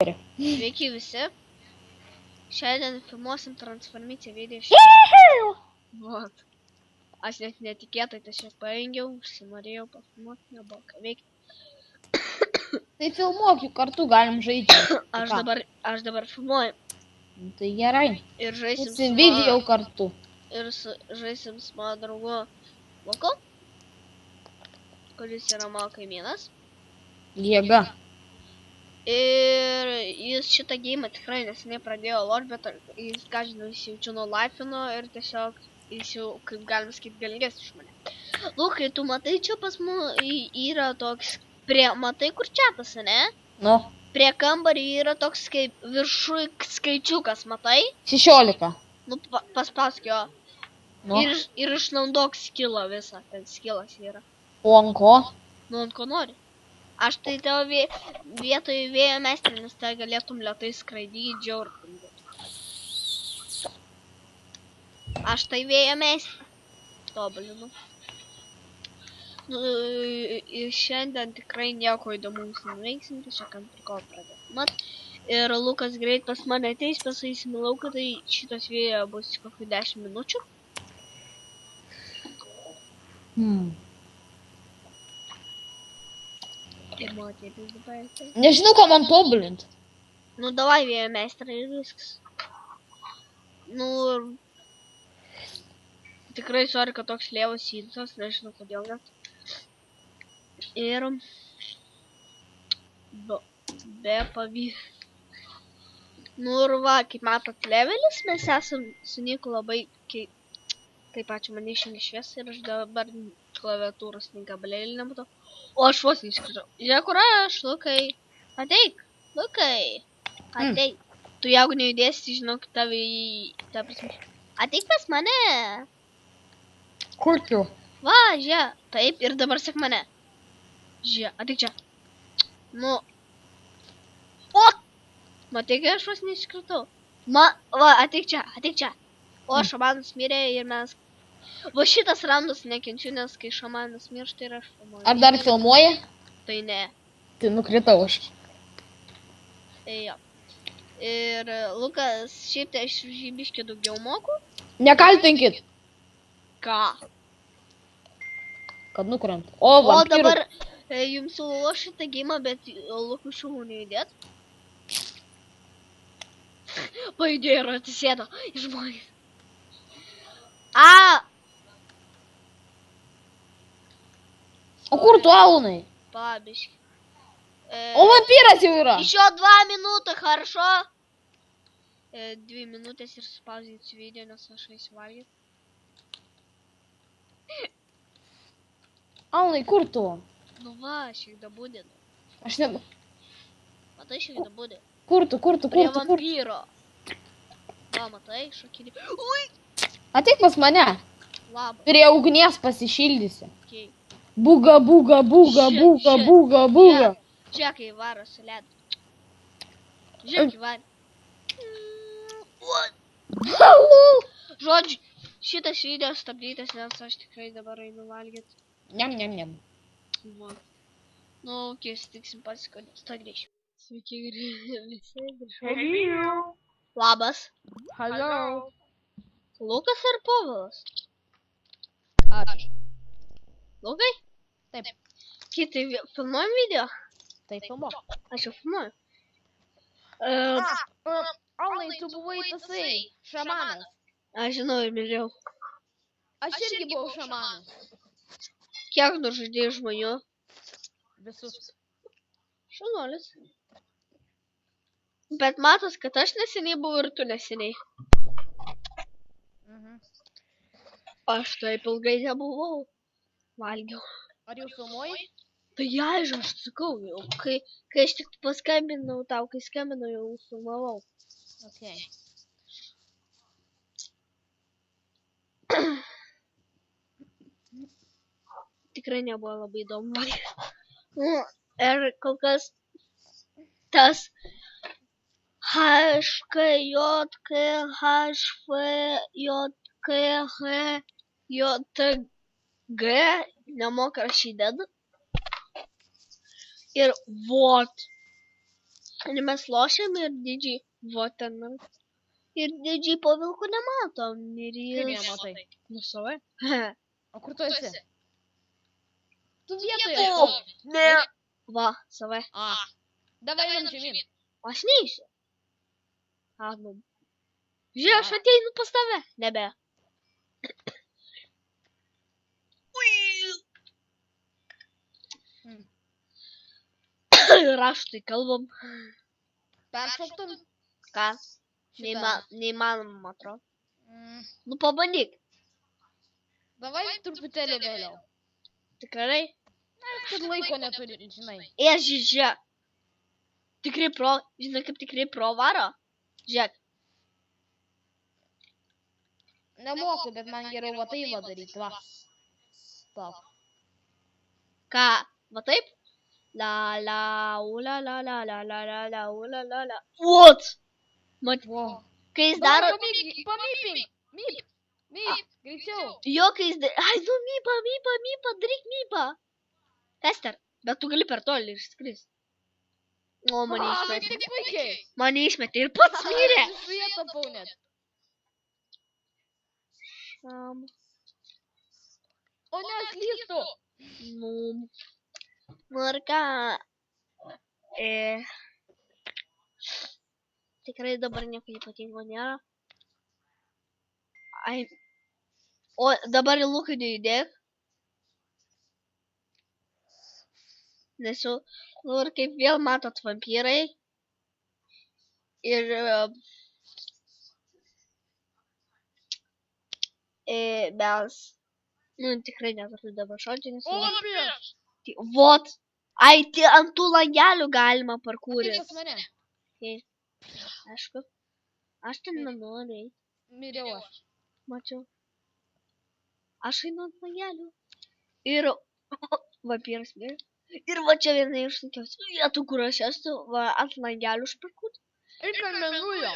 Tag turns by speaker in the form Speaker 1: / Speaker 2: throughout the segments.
Speaker 1: nori.
Speaker 2: Sveiki visi. Šiandien filmuosim transformaciją video. Vat. Aš net netikėtai tiesiog parengiau, užsinorėjau pafilmuoti, nebuvo ką veikti.
Speaker 1: Tai filmuok, juk kartu galim žaisti.
Speaker 2: Aš dabar filmuoju.
Speaker 1: Tai gerai.
Speaker 2: Ir žaisim
Speaker 1: Visi video kartu.
Speaker 2: Žaisim su mano draugu Luku, kuris yra mano kaimynas.
Speaker 1: Jėga.
Speaker 2: Ir jis šitą geimą tikrai neseniai pradėjo lord, bet jis, ką žinau, jis jaučiu nuo life'ino ir tiesiog jis jau, kaip galima sakyti, galingesnis iš mane. Lukai, tu matai, čia pas mus yra toks, matai kur čiatas, ne?
Speaker 1: Nu.
Speaker 2: Prie kambarį yra toks kaip viršui skaičiukas, matai?
Speaker 1: 16.
Speaker 2: Nu, paspausk jo.
Speaker 1: Nu.
Speaker 2: Ir išnaudok skillą visą, ten skillas yra.
Speaker 1: O ant ko?
Speaker 2: Nu, ant ko nori. Aš tai tavo vietoj vėjo meistrė, nes tai galėtum lėtai skraidyti, džiaurtum. Aš tai vėjo meistrė. Tobulinu. Nu, šiandien tikrai nieko įdomaus neveiksim, tiesiog ant priko pradėt. Mat, ir Lukas greit pas mane ateis, pasaisim į lauką, tai šitas vėjo bus kokių 10 minučių.
Speaker 1: Nežinau, ką man tobulint.
Speaker 2: Nu, davai vėjo meistrą ir viskas. Nu, tikrai sorry, kad toks lėvas įdusas, nežinau kodėl net. Ir be pavyzdžių. Nu ir va, kaip matot levelis, mes esam su Niku labai, kaip ačiū mane išjungė šviesą ir aš dabar klaviatūros gabalėlį nematau. O aš vos neiškritau. Žiūrėk, kur aš, Lukai. Ateik, Lukai. Ateik. Tu jeigu nejudėsi, žinok, tave prasme. Ateik pas mane.
Speaker 1: Kur tu?
Speaker 2: Va, žiūrėk. Taip, ir dabar sek mane. Žiūrėk, ateik čia. Nu. O! Matai, kai aš vos neiškritau. Va, ateik čia. O, šamanas mirė ir mes... Va šitas randus nekenčiu, nes kai šamanas miršta ir aš filmuoju.
Speaker 1: Ar dar filmuoji?
Speaker 2: Tai ne.
Speaker 1: Tai nukritau aš.
Speaker 2: Jo. Ir Lukas, šiaip tai aš žybiškai daugiau moku.
Speaker 1: Nekaltinkit.
Speaker 2: Ką?
Speaker 1: Kad nukrant. O
Speaker 2: dabar jums siūlau šitą geimą, bet Lukų šiūlų nejudėt. Pajudėjo ir atsisėdo iš žmonės.
Speaker 1: O kur tu, Alunai?
Speaker 2: Pabiški.
Speaker 1: O vampyras jau yra.
Speaker 2: Iš jo 2 minutės, хорошо? 2 minutės ir spauzinsiu video, nes aš eisiu valgyti.
Speaker 1: Alunai, kur tu?
Speaker 2: Nu va, aš jį dabūdinu.
Speaker 1: Aš ne...
Speaker 2: Matai, aš jį dabūdinu.
Speaker 1: Kur tu?
Speaker 2: Prie vampyro. Va, matai, šakinį. Ui!
Speaker 1: Ateik pas mane.
Speaker 2: Labas.
Speaker 1: Prie ugnies pasišildysi.
Speaker 2: Okay.
Speaker 1: Buga.
Speaker 2: Žiūrėk, kai varo su ledu. Žiūrėk, kai varo. Žodžiu, šitas video stabdytas, nes aš tikrai dabar einu valgyti.
Speaker 1: Niam.
Speaker 2: Va. Nu, kai sutiksim pasikodės, to grįšim. Sveiki, visi grįžau. Labas.
Speaker 1: Hello.
Speaker 2: Lukas ar Povilas?
Speaker 1: Aš.
Speaker 2: Lukai?
Speaker 1: Taip.
Speaker 2: Kitai filmuojam video?
Speaker 1: Taip, filmuok.
Speaker 2: Aš jau filmuoju.
Speaker 1: Alunai, tu buvai tasai, šamanas.
Speaker 2: Aš žinau ir mylėjau.
Speaker 1: Aš irgi buvau šamanas.
Speaker 2: Kiek nužudėjai žmonių?
Speaker 1: Visus.
Speaker 2: Šaunuolis. Bet matos, kad aš neseniai buvau ir tu neseniai. Aš taip ilgai nebuvau. Valgiau.
Speaker 1: Ar jau filmuoji?
Speaker 2: Tai aišku, aš sakau jau. Kai aš tik paskambinau tau, kai skambinau, jau filmavau.
Speaker 1: Okay.
Speaker 2: Tikrai nebuvo labai įdomu. Ir kol kas tas HKJKHFJKHJTG nemoka rašyti dedu. Ir vot. Ir mes lošiam ir didžiai. Va ten. Ir didžiai po vilku nematom. Ir
Speaker 1: Kaip
Speaker 2: jis...
Speaker 1: ją matai?
Speaker 2: Nu, savai.
Speaker 1: O kur tu esi? Tu vietoje
Speaker 2: O,
Speaker 1: stovi.
Speaker 2: ne. Va, savai.
Speaker 1: A. Davai einam žemyn.
Speaker 2: Aš neįsiu. Nu. Žiūrėk, aš ateinu pas tave. Nebe.
Speaker 1: Hmm.
Speaker 2: Raštai kalbam.
Speaker 1: Peršoktum?
Speaker 2: Ką?
Speaker 1: Šitą.
Speaker 2: Neįmanoma, atrodo.
Speaker 1: Mm.
Speaker 2: Nu, pabandyk.
Speaker 1: Davai truputėlį vėliau.
Speaker 2: Tikrai?
Speaker 1: Kad laiko neturi, žinai.
Speaker 2: Žiūrėk. Tikrai pro, žinai, kaip tikrai pro varo? Žiūrėk.
Speaker 1: Nemoku, bet man geriau va tai va daryti, va. Stop.
Speaker 2: Ką? Va taip? La la, ula la la la la la la ula la la. What? Mat,
Speaker 1: Wow.
Speaker 2: kai jis daro...
Speaker 1: Pamypink! Myp! Greičiau!
Speaker 2: Jo, kai jis daro... Ai, nu, mypa, daryk mypa. Tester, bet tu gali per toli išskris. O, mane išmetė.
Speaker 1: Taip puikiai!
Speaker 2: Mane išmetė ir pats mirė.
Speaker 1: Su jie tapau net. O ne, aš klystu!
Speaker 2: Nu, ir ką? Tikrai dabar nieko ypatingo nėra. Ai. O dabar į Luką neįdėk. Nes jau, nu ir kaip vėl matot vampyrai. Ir mes, nu tikrai neturiu dabar žodžių, nes...
Speaker 1: O, prieš!
Speaker 2: Vot! Ai, ant tų langelių galima parkūrės.
Speaker 1: Kaip pas mane?
Speaker 2: Aišku. Aš ten nenoriu eit.
Speaker 1: Miriau aš.
Speaker 2: Mačiau. Aš einu ant langelių. Ir vampyras mirė. Ir va čia viena iš sunkiausių vietų, kur aš esu, va ant langelių užparkuot.
Speaker 1: Ir ten menulio.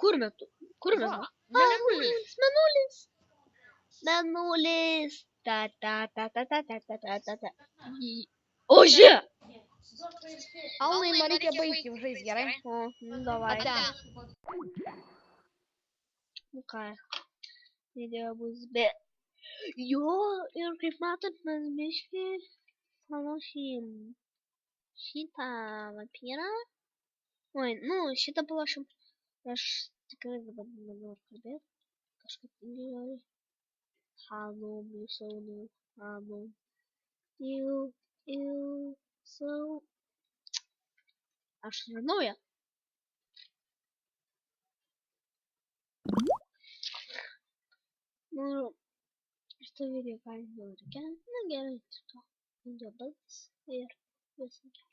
Speaker 2: Kur metu? Kur metu?
Speaker 1: Menulis.
Speaker 2: Menulis. Ta. O, žiūrėk!
Speaker 1: Alnai, man reikia baigti žais, gerai?
Speaker 2: O, nu davai.
Speaker 1: Ate.
Speaker 2: Nu ką, video bus be... Jo, ir kaip matot, mes biškį palošim šitą vampyrą. Oi, nu, šitą palošim. Aš tikrai dabar nenoriu kalbėti. Kažkaip tingiai. Hanom, jūsaunu, hanom. Sau. Aš turiu naują. Nu, šitą video galima reikia. Na gerai, šito video baigs ir visą gerą.